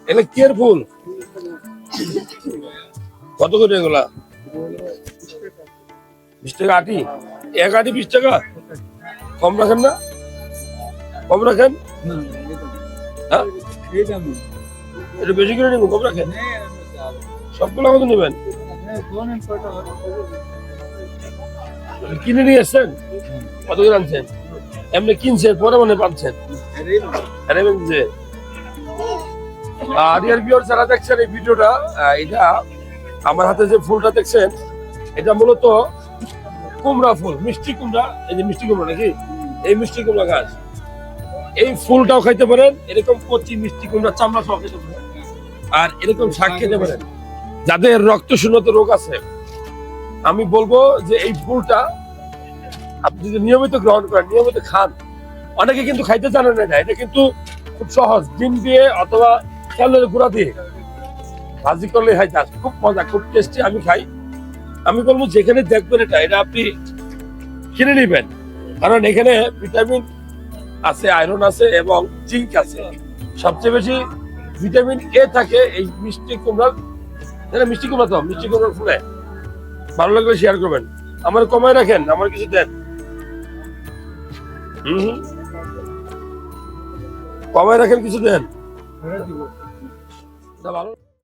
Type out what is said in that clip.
এগুলো কেয়ার ফুল কত করে এগুলা? 20 টাকা আটি, এক আটি 20 টাকা। কম রাখেন না? কম রাখেন? হ্যাঁ এটা বেশি করে নিব, কম রাখেন। সবগুলো কত নেবেন? কিনে নিয়ে এসছেন? কত করে আনছেন? এমনি কিনছেন পরে মনে পাচ্ছেন? যারা দেখছেন এই ভিডিওটা, এটা আমার হাতে যে ফুলটা দেখছেন এটা মূলত কুমড়া ফুল, মিষ্টি কুমড়া। এই যে মিষ্টি কুমড়া নাকি, এই মিষ্টি কুমড়া গাছ। এই ফুলটাও খাইতে পারেন, এরকম কচি মিষ্টি কুমড়া চামড়া সহ খেতে পারেন, আর এরকম শাক খেতে পারেন। যাদের রক্ত শূন্যতা রোগ আছে, আমি বলবো যে এই ফুলটা আপনি যদি নিয়মিত গ্রহণ করেন, নিয়মিত খান। অনেকে কিন্তু খাইতে জানেন না, এটা কিন্তু খুব সহজ। ডিম দিয়ে অথবা চালের গুঁড়া দিয়ে ভাজি করলে হয়, খুব মজা, খুব টেস্টি। আমি খাই। আমি বলবো যেখানে দেখবেন এটা এটা আপনি কিনে নেবেন, কারণ এখানে ভিটামিন আছে, আয়রন আছে এবং জিঙ্ক আছে। সবচেয়ে বেশি ভিটামিন এ থাকে এই মিষ্টি কুমড়ার। মিষ্টি কুমড়া তো মিষ্টি কুমড়ার ফুলে। ভালো লাগলে শেয়ার করবেন। আমার কমায় রাখেন, আমার কিছু দেন। কমায় রাখেন, কিছু দেন। ভালো।